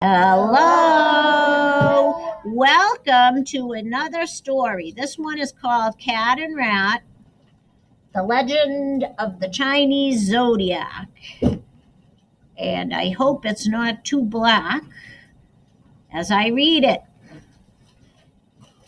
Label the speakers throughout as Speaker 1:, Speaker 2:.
Speaker 1: Hello. Welcome to another story. This one is called Cat and Rat, The Legend of the Chinese Zodiac. And I hope it's not too black as I read it.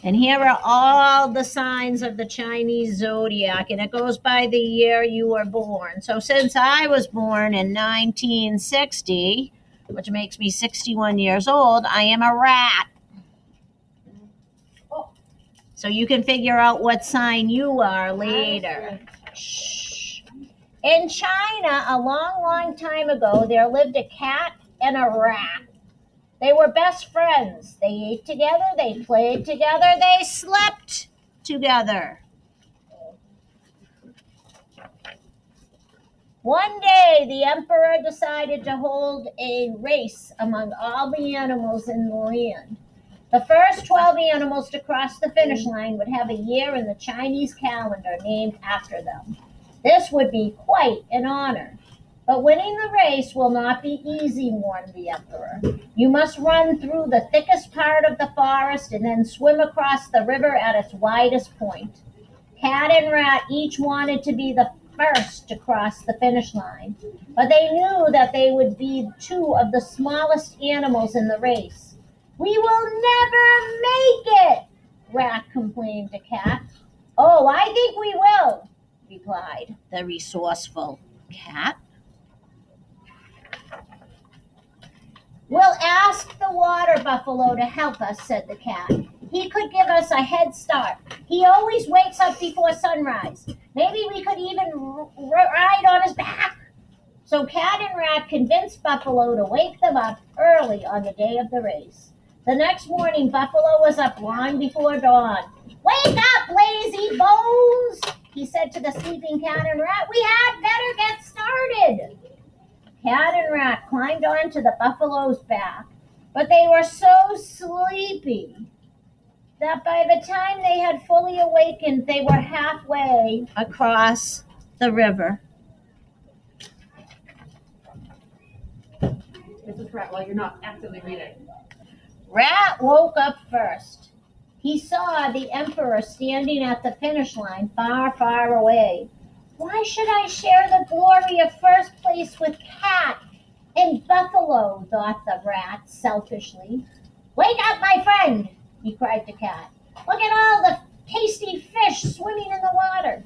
Speaker 1: And here are all the signs of the Chinese Zodiac, and it goes by the year you were born. So since I was born in 1960, which makes me 61 years old, I am a rat. So you can figure out what sign you are later. Shh. In China, a long, long time ago, there lived a cat and a rat. They were best friends. They ate together, they played together, they slept together. One day, the emperor decided to hold a race among all the animals in the land. The first 12 animals to cross the finish line would have a year in the Chinese calendar named after them. This would be quite an honor. But winning the race will not be easy, warned the emperor. You must run through the thickest part of the forest and then swim across the river at its widest point. Cat and Rat each wanted to be the first to cross the finish line, but they knew that they would be two of the smallest animals in the race. We will never make it, Rat complained to Cat. Oh, I think we will, replied the resourceful Cat. We'll ask the water buffalo to help us, said the cat. He could give us a head start. He always wakes up before sunrise. Maybe we could even ride on his back. So Cat and Rat convinced Buffalo to wake them up early on the day of the race. The next morning, Buffalo was up long before dawn. Wake up, lazy bones, he said to the sleeping Cat and Rat. We had better get started. Cat and Rat climbed onto the buffalo's back, but they were so sleepy that by the time they had fully awakened, they were halfway across the river.
Speaker 2: Mrs. Rat, while you're not actively reading.
Speaker 1: Rat woke up first. He saw the emperor standing at the finish line far, far away. Why should I share the glory of first place with Cat and Buffalo, thought the rat selfishly. Wake up, my friend, he cried to Cat. Look at all the tasty fish swimming in the water.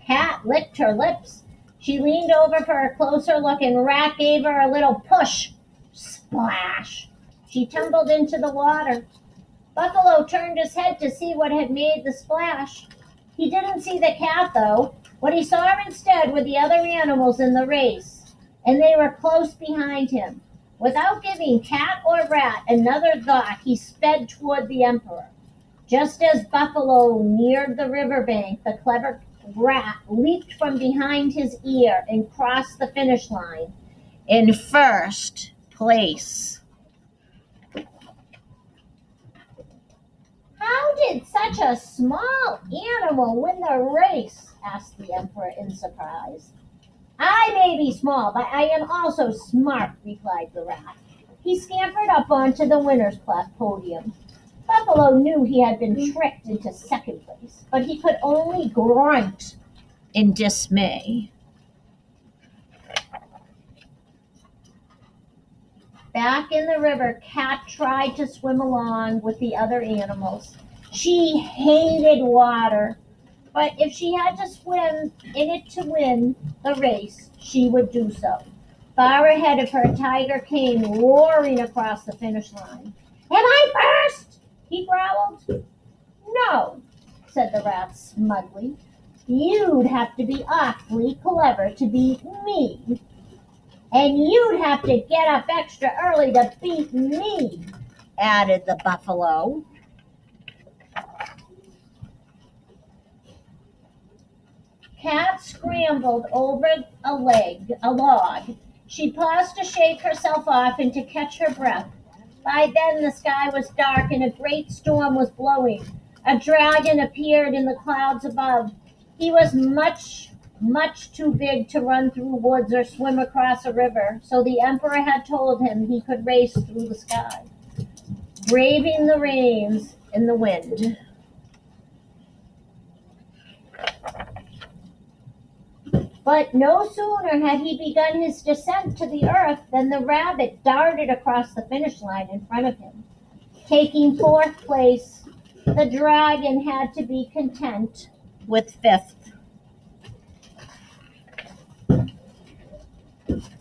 Speaker 1: Cat licked her lips. She leaned over for a closer look, and Rat gave her a little push. Splash! She tumbled into the water. Buffalo turned his head to see what had made the splash. He didn't see the cat, though. What he saw instead were the other animals in the race, and they were close behind him. Without giving Cat or Rat another thought, he sped toward the emperor. Just as Buffalo neared the riverbank, the clever Rat leaped from behind his ear and crossed the finish line in first place. How did such a small animal win the race? Asked the emperor in surprise. I may be small, but I am also smart, replied the rat. He scampered up onto the winner's podium. Buffalo knew he had been tricked into second place, but he could only grunt in dismay. Back in the river, Cat tried to swim along with the other animals. She hated water, but if she had to swim in it to win the race, she would do so. Far ahead of her, a tiger came roaring across the finish line. Am I first? He growled. No, said the rat smugly. You'd have to be awfully clever to beat me. And you'd have to get up extra early to beat me, added the buffalo. Cat scrambled over a log. She paused to shake herself off and to catch her breath. By then the sky was dark and a great storm was blowing. A dragon appeared in the clouds above. He was much much too big to run through woods or swim across a river, so the emperor had told him he could race through the sky, braving the rains and the wind. But no sooner had he begun his descent to the earth than the rabbit darted across the finish line in front of him. Taking fourth place, the dragon had to be content with fifth.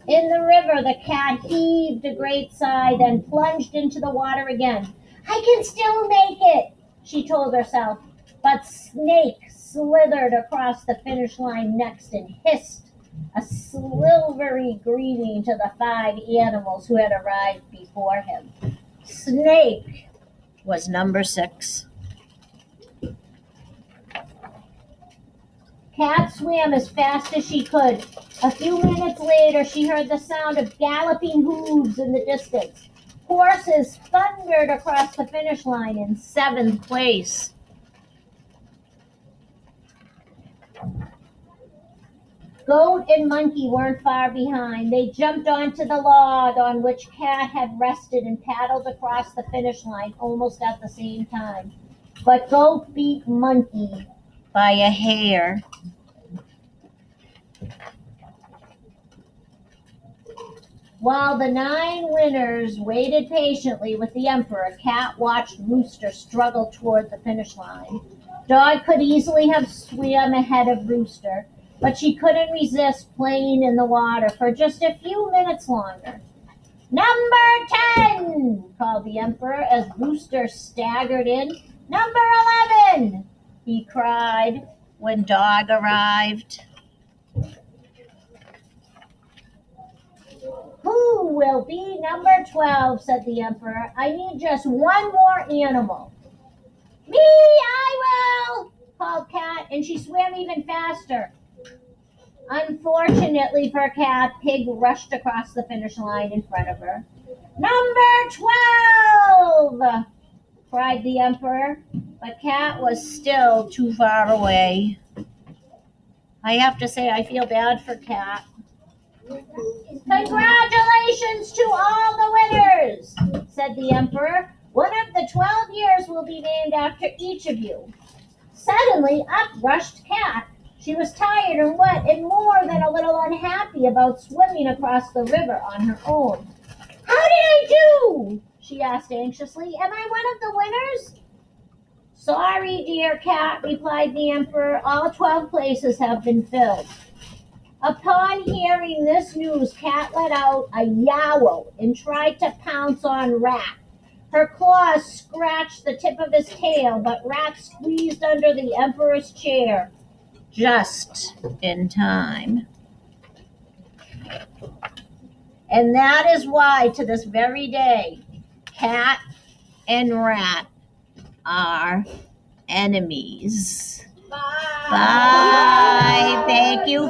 Speaker 1: In the river, the cat heaved a great sigh, then plunged into the water again. "I can still make it," she told herself. But Snake slithered across the finish line next and hissed a silvery greeting to the 5 animals who had arrived before him. Snake was number 6. Cat swam as fast as she could. A few minutes later, she heard the sound of galloping hooves in the distance. Horses thundered across the finish line in 7th place. Goat and Monkey weren't far behind. They jumped onto the log on which Cat had rested and paddled across the finish line almost at the same time. But Goat beat Monkey by a hair. While the 9 winners waited patiently with the emperor, Cat watched Rooster struggle toward the finish line. Dog could easily have swam ahead of Rooster, but she couldn't resist playing in the water for just a few minutes longer. "Number 10, called the emperor as Rooster staggered in. "Number 11, he cried when Dog arrived. "Who will be number 12, said the emperor. "I need just one more animal." "Me, I will," called Cat, and she swam even faster. Unfortunately for Cat, Pig rushed across the finish line in front of her. "Number 12, cried the emperor, but Cat was still too far away. I have to say, I feel bad for Cat. "Congratulations to all the winners," said the emperor. "One of the 12 years will be named after each of you." Suddenly, up rushed Cat. She was tired and wet and more than a little unhappy about swimming across the river on her own. "How did I do?" she asked anxiously. "Am I one of the winners?" "Sorry, dear Cat," replied the emperor. "All 12 places have been filled." Upon hearing this news, Cat let out a yowl and tried to pounce on Rat. Her claws scratched the tip of his tail, but Rat squeezed under the emperor's chair just in time. And that is why, to this very day, Cat and Rat are enemies. Bye. Bye. Thank you.